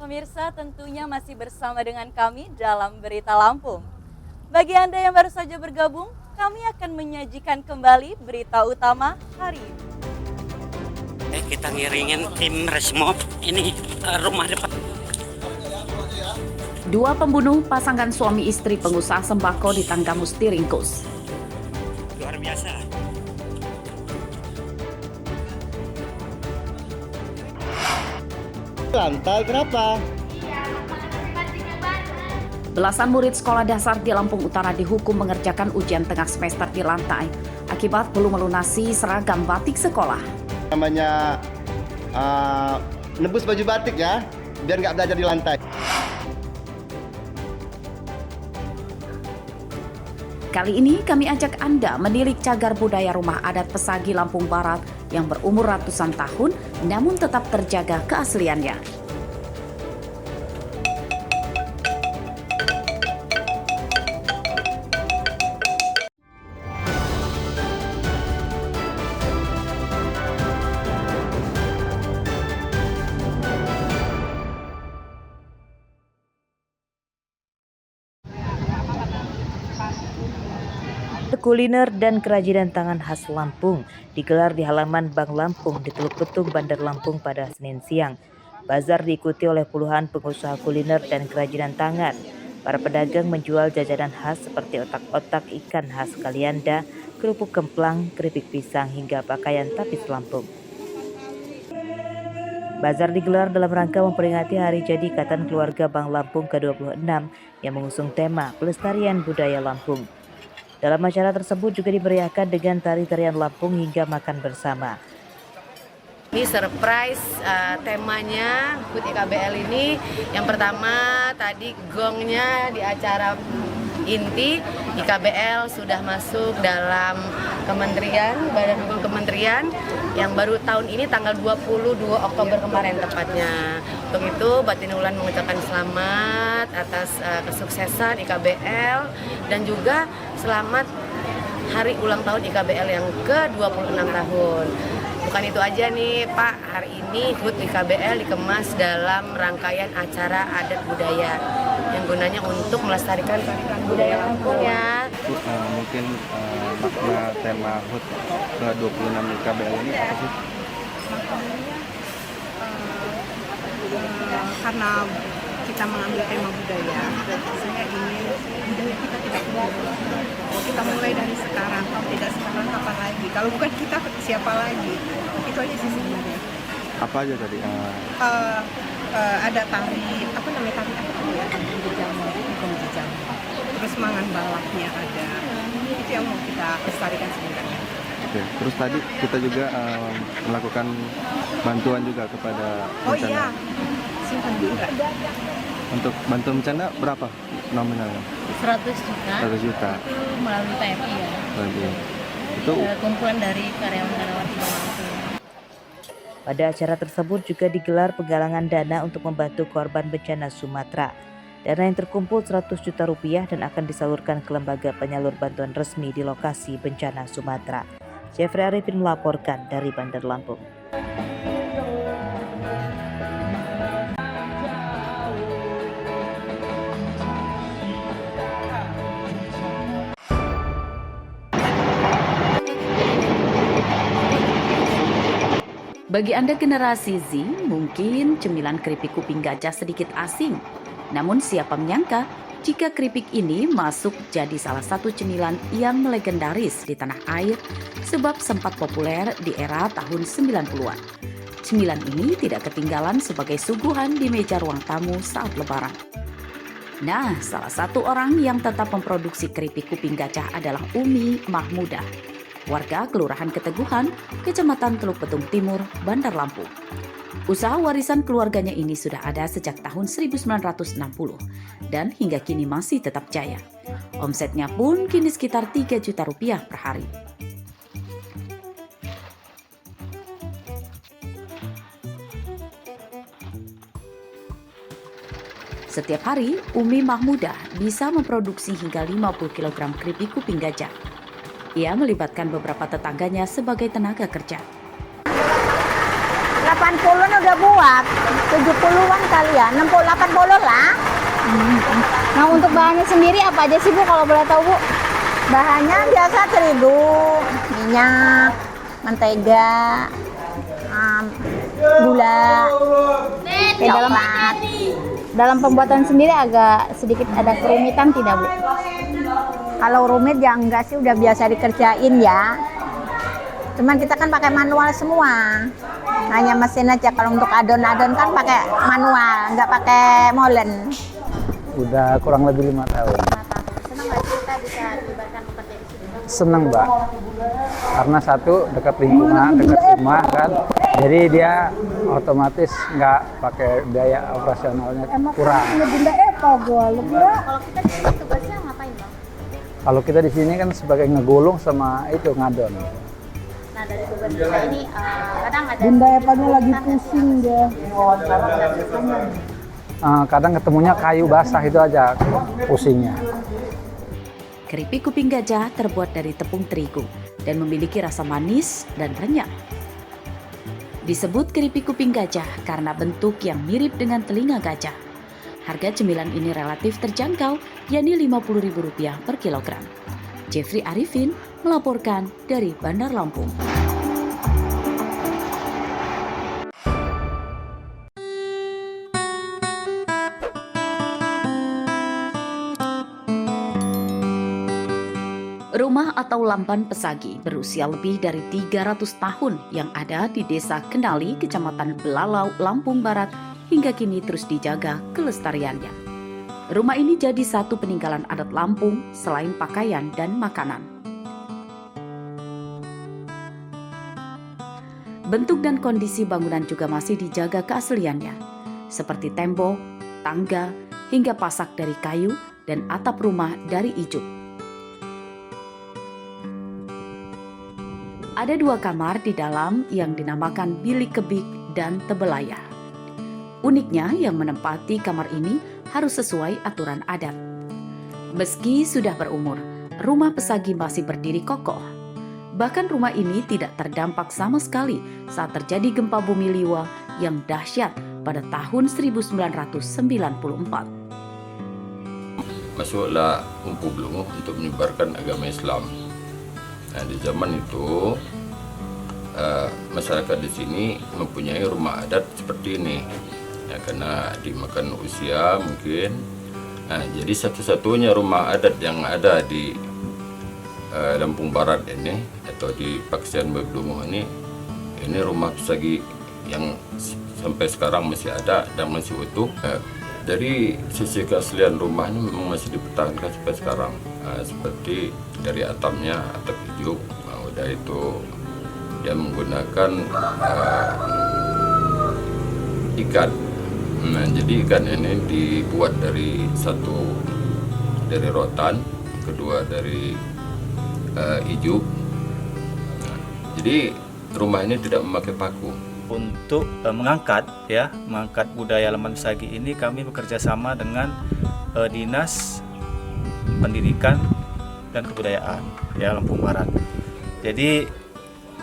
pemirsa, tentunya masih bersama dengan kami dalam Berita Lampung. Bagi Anda yang baru saja bergabung, kami akan menyajikan kembali berita utama hari ini. Kita ngiringin tim Resmob ini rumah depan. Dua pembunuh pasangan suami istri pengusaha sembako di Tanggamus diringkus. Luar biasa. Lantai berapa? Belasan murid sekolah dasar di Lampung Utara dihukum mengerjakan ujian tengah semester di lantai akibat belum melunasi seragam batik sekolah. Namanya nebus baju batik ya, biar nggak belajar di lantai. Kali ini kami ajak Anda menilik cagar budaya rumah adat Pesagi Lampung Barat yang berumur ratusan tahun namun tetap terjaga keasliannya. Kuliner dan kerajinan tangan khas Lampung digelar di halaman Bank Lampung di Teluk Betung, Bandar Lampung pada Senin siang. Bazar diikuti oleh puluhan pengusaha kuliner dan kerajinan tangan. Para pedagang menjual jajanan khas seperti otak-otak ikan khas Kalianda, kerupuk kemplang, keripik pisang hingga pakaian tapis Lampung. Bazar digelar dalam rangka memperingati hari jadi Ikatan Keluarga Bank Lampung ke-26 yang mengusung tema Pelestarian Budaya Lampung. Dalam acara tersebut juga dimeriahkan dengan tari-tarian Lampung hingga makan bersama. Ini surprise temanya HUT IKBL ini. Yang pertama tadi gongnya di acara inti IKBL sudah masuk dalam kementerian, badan hukum kementerian yang baru tahun ini tanggal 22 Oktober kemarin tepatnya. Untuk itu Batin Wulan mengucapkan selamat atas kesuksesan IKBL dan juga selamat hari ulang tahun IKBL yang ke-26 tahun. Bukan itu aja nih Pak, hari ini HUT IKBL dikemas dalam rangkaian acara adat budaya yang gunanya untuk melestarikan budaya Lampung ya. Mungkin makna tema HUT ke-26 IKBL ini apa sih? Karena kita mengambil tema budaya, saya ingin budaya kita tidak hilang. Kita mulai dari sekarang, kalau tidak sekarang kapan lagi? Kalau bukan kita, siapa lagi? Itu aja sih sebenarnya. Apa aja tadi? Ada tari, apa namanya tari apa ya? Jejam. Terus mangan balapnya ada. Itu yang mau kita lestarikan sebenarnya. Oke. Terus tadi kita juga melakukan bantuan juga kepada bencana. Oh iya, simpan juga. Untuk bantuan bencana berapa nominalnya? 100 juta. 100 juta. Itu melalui PMI ya. Itu kumpulan dari karyawan-karyawan di Lampung. Pada acara tersebut juga digelar penggalangan dana untuk membantu korban bencana Sumatera. Dana yang terkumpul 100 juta rupiah dan akan disalurkan ke lembaga penyalur bantuan resmi di lokasi bencana Sumatera. Jeffrey Arifin melaporkan dari Bandar Lampung. Bagi Anda generasi Z, mungkin cemilan keripik kuping gajah sedikit asing. Namun siapa menyangka jika keripik ini masuk jadi salah satu cemilan yang legendaris di tanah air sebab sempat populer di era tahun 90-an. Cemilan ini tidak ketinggalan sebagai suguhan di meja ruang tamu saat lebaran. Nah, salah satu orang yang tetap memproduksi keripik kuping gajah adalah Umi Mahmudah, warga Kelurahan Keteguhan, Kecamatan Teluk Betung Timur, Bandar Lampung. Usaha warisan keluarganya ini sudah ada sejak tahun 1960 dan hingga kini masih tetap jaya. Omsetnya pun kini sekitar 3 juta rupiah per hari. Setiap hari, Umi Mahmudah bisa memproduksi hingga 50 kg keripik kuping gajah. Ia melibatkan beberapa tetangganya sebagai tenaga kerja. Berapa 80-an udah buat. 70-an kali ya, 60-80 lah. Nah, untuk bahannya sendiri apa aja sih Bu kalau boleh tahu Bu? Bahannya biasa terigu, minyak, mentega, gula, coklat. Dalam pembuatan sendiri agak sedikit ada kerumitan tidak Bu? Kalau rumit ya enggak sih, udah biasa dikerjain ya. Cuman kita kan pakai manual semua. Hanya mesin aja. Kalau untuk adon-adon kan pakai manual, nggak pakai molen. Udah kurang lebih 5 tahun. Senang nggak sih kita bisa dilibatkan bekerja di sini? Seneng Mbak, karena satu dekat lingkungan, dekat rumah kan, jadi dia otomatis nggak pakai biaya operasionalnya kurang. Kalau kita di sini tugasnya ngapain Bang? Kalau kita di sini kan sebagai ngegulung sama itu ngadon. Nah, dari tugas kita ini kadang ada Bunda Epanya lagi pusing dia. Kadang ketemunya kayu basah itu aja pusingnya. Keripik kuping gajah terbuat dari tepung terigu dan memiliki rasa manis dan renyah. Disebut keripik kuping gajah karena bentuk yang mirip dengan telinga gajah. Harga cemilan ini relatif terjangkau, yakni Rp50.000 per kilogram. Jeffrey Arifin melaporkan dari Bandar Lampung. Rumah atau lamban pesagi berusia lebih dari 300 tahun yang ada di Desa Kendali, Kecamatan Belalau, Lampung Barat, hingga kini terus dijaga kelestariannya. Rumah ini jadi satu peninggalan adat Lampung selain pakaian dan makanan. Bentuk dan kondisi bangunan juga masih dijaga keasliannya, seperti tembok, tangga, hingga pasak dari kayu dan atap rumah dari ijuk. Ada 2 kamar di dalam yang dinamakan bilik kebik dan tebelayah. Uniknya yang menempati kamar ini harus sesuai aturan adat. Meski sudah berumur, rumah pesagi masih berdiri kokoh. Bahkan rumah ini tidak terdampak sama sekali saat terjadi gempa bumi Liwa yang dahsyat pada tahun 1994. Masuklah Empu Belungu untuk menyebarkan agama Islam. Nah, di zaman itu masyarakat di sini mempunyai rumah adat seperti ini, ya, karena dimakan usia mungkin. Nah, jadi satu-satunya rumah adat yang ada di Lampung Barat ini atau di Paksian Belungu ini rumah pesagi yang sampai sekarang masih ada dan masih utuh. Dari sisi keaslian rumah ini memang masih dipertahankan sampai sekarang, seperti dari atapnya, atap ijuk, udah itu dia menggunakan ikan. Nah, jadi ikan ini dibuat dari satu dari rotan, kedua dari ijuk. Nah, jadi rumah ini tidak memakai paku. Untuk mengangkat budaya lamban pesagi ini, kami bekerja sama dengan Dinas Pendidikan dan Kebudayaan ya Lampung Barat. Jadi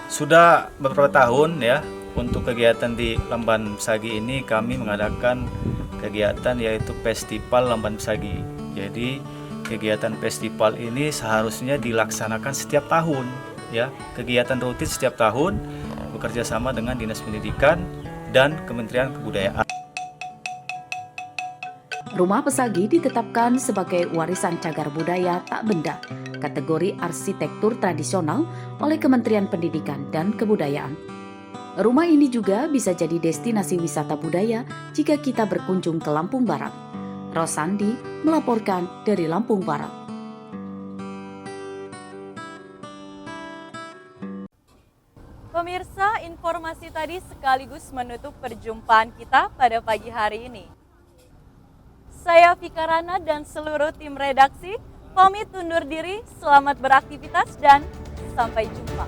sudah beberapa tahun ya untuk kegiatan di Lamban Pesagi ini kami mengadakan kegiatan yaitu Festival Lamban Pesagi. Jadi kegiatan festival ini seharusnya dilaksanakan setiap tahun ya, kegiatan rutin setiap tahun bekerja sama dengan Dinas Pendidikan dan Kementerian Kebudayaan. Rumah pesagi ditetapkan sebagai warisan cagar budaya tak benda, kategori arsitektur tradisional oleh Kementerian Pendidikan dan Kebudayaan. Rumah ini juga bisa jadi destinasi wisata budaya jika kita berkunjung ke Lampung Barat. Rosandi melaporkan dari Lampung Barat. Pemirsa, informasi tadi sekaligus menutup perjumpaan kita pada pagi hari ini. Saya Vika Rana dan seluruh tim redaksi pamit undur diri, selamat beraktivitas dan sampai jumpa.